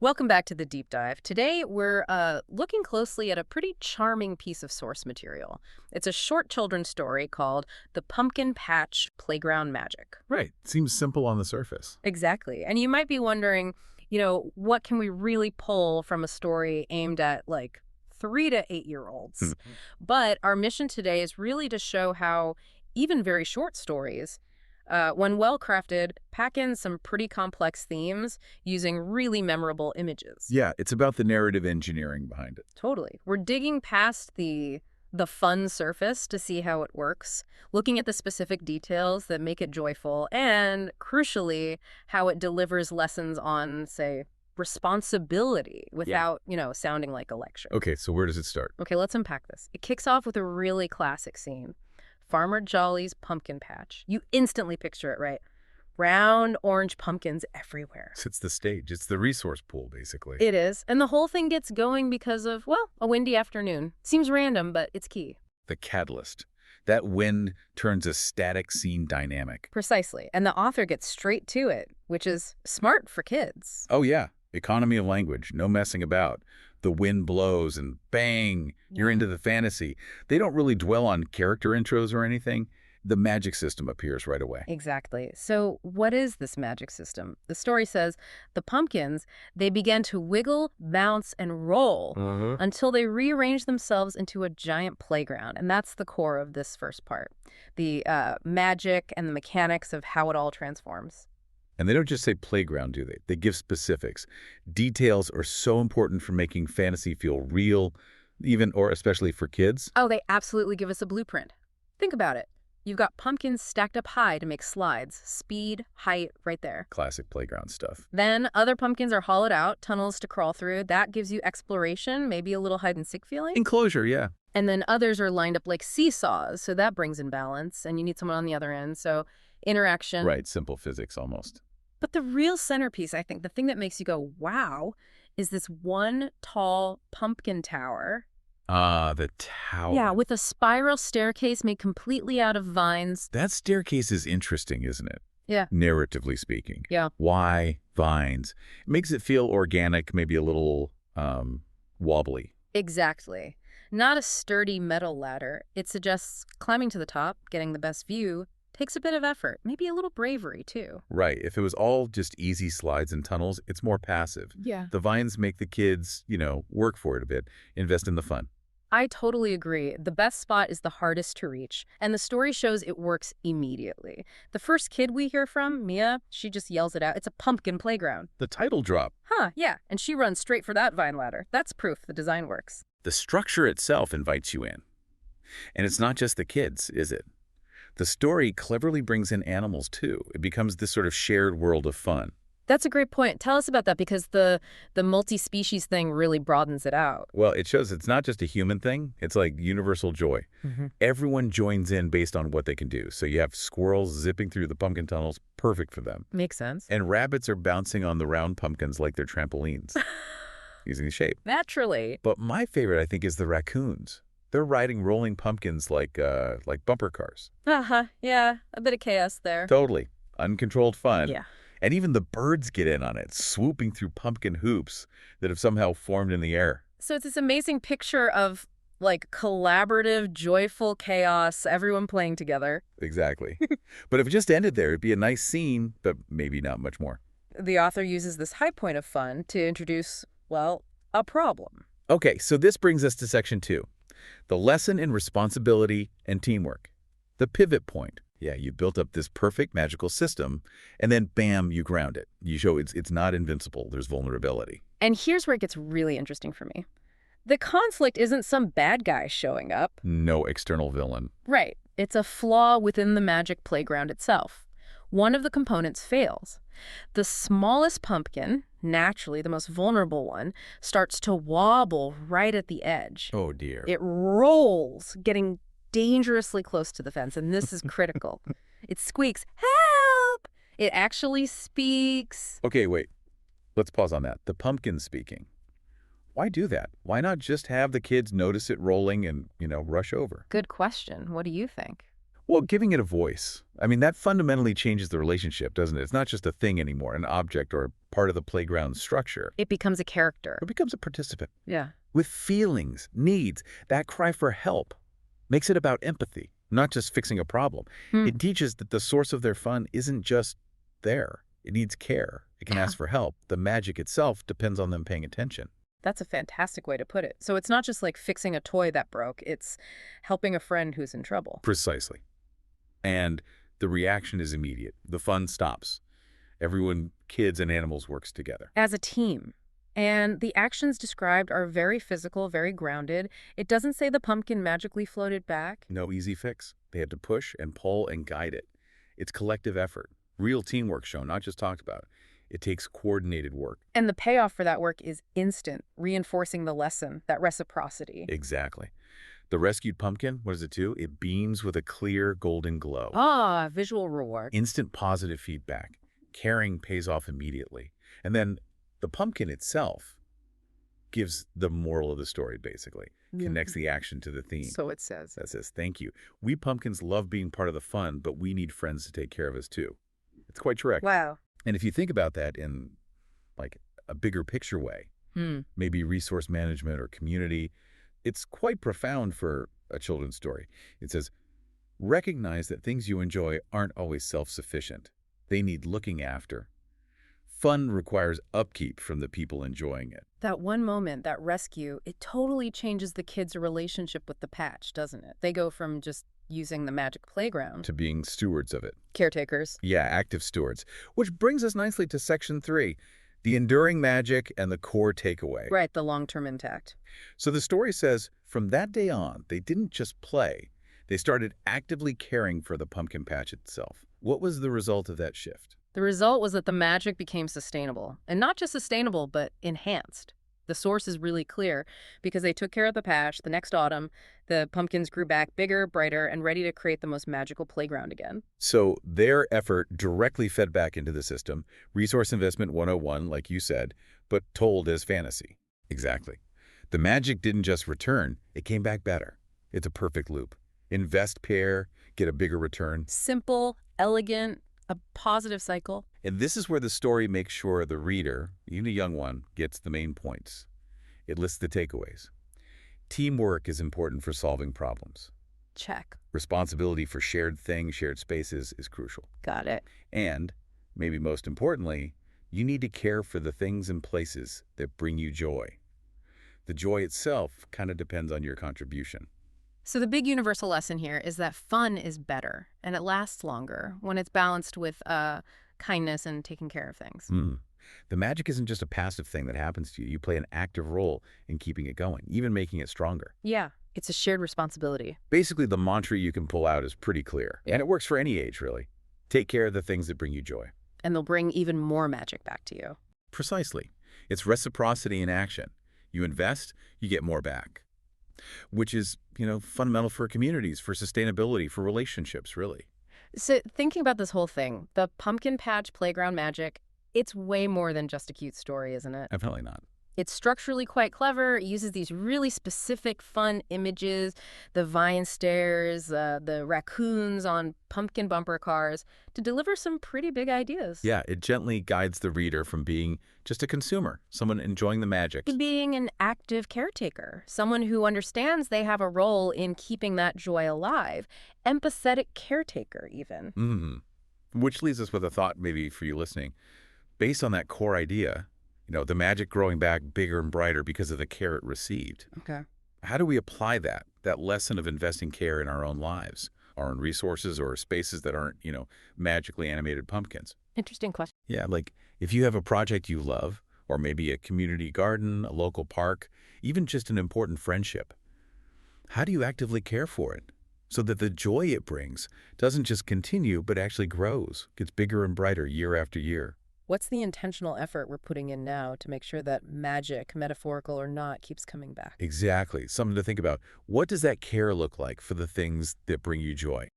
Welcome back to the deep dive. Today, we're looking closely at a pretty charming piece of source material. It's a short children's story called The Pumpkin Patch Playground Magic. Right. Seems simple on the surface. Exactly. And you might be wondering, what can we really pull from a story aimed at like 3 to 8-year-olds? But our mission today is really to show how even very short stories when well crafted, pack in some pretty complex themes using really memorable images. Yeah, it's about the narrative engineering behind it. Totally. We're digging past the fun surface to see how it works, looking at the specific details that make it joyful, and crucially, how it delivers lessons on, say, responsibility without, sounding like a lecture. Okay, so where does it start? Okay, let's unpack this. It kicks off with a really classic scene. Farmer Jolly's pumpkin patch. You instantly picture it, right? Round orange pumpkins everywhere. It's the stage. It's the resource pool, basically. It is. And the whole thing gets going because of, well, a windy afternoon. Seems random, but it's key. The catalyst. That wind turns a static scene dynamic. Precisely. And the author gets straight to it, which is smart for kids. Oh, yeah. Economy of language. No messing about. The wind blows and bang, you're into the fantasy. They don't really dwell on character intros or anything. The magic system appears right away. Exactly. So what is this magic system? The story says the pumpkins, they began to wiggle, bounce, and roll until they rearranged themselves into a giant playground. And that's the core of this first part. The magic and the mechanics of how it all transforms. And they don't just say playground, do they? They give specifics. Details are so important for making fantasy feel real, even or especially for kids. Oh, they absolutely give us a blueprint. Think about it. You've got pumpkins stacked up high to make slides. Speed, height, right there. Classic playground stuff. Then other pumpkins are hollowed out, tunnels to crawl through. That gives you exploration, maybe a little hide-and-seek feeling. Enclosure, yeah. And then others are lined up like seesaws, so that brings in balance, and you need someone on the other end, so interaction. Right, simple physics almost. But the real centerpiece, I think, the thing that makes you go, wow, is this one tall pumpkin tower. Ah, the tower. Yeah, with a spiral staircase made completely out of vines. That staircase is interesting, isn't it? Yeah. Narratively speaking. Yeah. Why vines? It makes it feel organic, maybe a little wobbly. Exactly. Not a sturdy metal ladder. It suggests climbing to the top, getting the best view, takes a bit of effort, maybe a little bravery, too. Right. If it was all just easy slides and tunnels, it's more passive. Yeah. The vines make the kids, work for it a bit, invest in the fun. I totally agree. The best spot is the hardest to reach, and the story shows it works immediately. The first kid we hear from, Mia, she just yells it out. It's a pumpkin playground. The title drop. Huh, yeah, and she runs straight for that vine ladder. That's proof the design works. The structure itself invites you in. And it's not just the kids, is it? The story cleverly brings in animals, too. It becomes this sort of shared world of fun. That's a great point. Tell us about that, because the multi-species thing really broadens it out. Well, it shows it's not just a human thing. It's like universal joy. Everyone joins in based on what they can do. So you have squirrels zipping through the pumpkin tunnels, perfect for them. Makes sense. And rabbits are bouncing on the round pumpkins like they're trampolines, using the shape. Naturally. But my favorite, I think, is the raccoons. They're riding rolling pumpkins like bumper cars. Yeah, a bit of chaos there. Totally. Uncontrolled fun. Yeah. And even the birds get in on it, swooping through pumpkin hoops that have somehow formed in the air. So it's this amazing picture of, like, collaborative, joyful chaos, everyone playing together. Exactly. But if it just ended there, it'd be a nice scene, but maybe not much more. The author uses this high point of fun to introduce, well, a problem. Okay, so this brings us to section 2. The lesson in responsibility and teamwork. The pivot point. Yeah, you built up this perfect magical system, and then bam, you ground it. You show it's not invincible. There's vulnerability. And here's where it gets really interesting for me. The conflict isn't some bad guy showing up. No external villain. Right. It's a flaw within the magic playground itself. One of the components fails. The smallest pumpkin, naturally the most vulnerable one, starts to wobble right at the edge. Oh, dear. It rolls, getting dangerously close to the fence, and this is critical. It squeaks, "Help!" It actually speaks. Okay, wait. Let's pause on that. The pumpkin speaking. Why do that? Why not just have the kids notice it rolling and, rush over? Good question. What do you think? Well, giving it a voice. I mean, that fundamentally changes the relationship, doesn't it? It's not just a thing anymore, an object or part of the playground structure. It becomes a character. It becomes a participant Yeah. with feelings, needs. That cry for help makes it about empathy, not just fixing a problem. Hmm. It teaches that the source of their fun isn't just there. It needs care. It can Yeah. ask for help. The magic itself depends on them paying attention. That's a fantastic way to put it. So it's not just like fixing a toy that broke, it's helping a friend who's in trouble. Precisely. And the reaction is immediate. The fun stops. Everyone, kids and animals, works together. As a team. And the actions described are very physical, very grounded. It doesn't say the pumpkin magically floated back. No easy fix. They had to push and pull and guide it. It's collective effort. Real teamwork shown, not just talked about. It takes coordinated work. And the payoff for that work is instant, reinforcing the lesson, that reciprocity. Exactly. The rescued pumpkin, what does it do? It beams with a clear golden glow. Ah, visual reward. Instant positive feedback. Caring pays off immediately. And then the pumpkin itself gives the moral of the story, basically. Connects the action to the theme. So it says. That says, thank you. We pumpkins love being part of the fun, but we need friends to take care of us too. It's quite direct. Wow. And if you think about that in like a bigger picture way, maybe resource management or community, it's quite profound for a children's story. It says, recognize that things you enjoy aren't always self-sufficient. They need looking after. Fun requires upkeep from the people enjoying it. That one moment, that rescue, it totally changes the kids' relationship with the patch, doesn't it? They go from just using the magic playground To being stewards of it. caretakers. Yeah, active stewards. Which brings us nicely to section 3, the enduring magic and the core takeaway. Right, the long-term impact. So the story says, from that day on, they didn't just play. They started actively caring for the pumpkin patch itself. What was the result of that shift? The result was that the magic became sustainable. And not just sustainable, but enhanced. The source is really clear because they took care of the patch. The next autumn, the pumpkins grew back bigger, brighter, and ready to create the most magical playground again. So their effort directly fed back into the system, resource investment 101, like you said, but told as fantasy. Exactly. The magic didn't just return, it came back better. It's a perfect loop. Invest pair, get a bigger return. Simple, elegant, a positive cycle. And this is where the story makes sure the reader, even a young one, gets the main points. It lists the takeaways. Teamwork is important for solving problems. Check. Responsibility for shared things, shared spaces is crucial. Got it. And, maybe most importantly, you need to care for the things and places that bring you joy. The joy itself kind of depends on your contribution. So the big universal lesson here is that fun is better, and it lasts longer when it's balanced with kindness and taking care of things. The magic isn't just a passive thing that happens to you. You play an active role in keeping it going, even making it stronger. Yeah, it's a shared responsibility. Basically, the mantra you can pull out is pretty clear. And it works for any age, really. Take care of the things that bring you joy. And they'll bring even more magic back to you. Precisely. It's reciprocity in action. You invest, you get more back. Which is, fundamental for communities, for sustainability, for relationships, really. So thinking about this whole thing, the pumpkin patch playground magic, it's way more than just a cute story, isn't it? Definitely not. It's structurally quite clever. It uses these really specific, fun images, the vine stairs, the raccoons on pumpkin bumper cars, to deliver some pretty big ideas. Yeah, it gently guides the reader from being just a consumer, someone enjoying the magic. To being an active caretaker, someone who understands they have a role in keeping that joy alive. Empathetic caretaker, even. Which leaves us with a thought maybe for you listening. Based on that core idea, the magic growing back bigger and brighter because of the care it received. Okay. How do we apply that lesson of investing care in our own lives, our own resources or spaces that aren't, magically animated pumpkins? Interesting question. Yeah, like if you have a project you love, or maybe a community garden, a local park, even just an important friendship, how do you actively care for it so that the joy it brings doesn't just continue but actually grows, gets bigger and brighter year after year? What's the intentional effort we're putting in now to make sure that magic, metaphorical or not, keeps coming back? Exactly. Something to think about. What does that care look like for the things that bring you joy?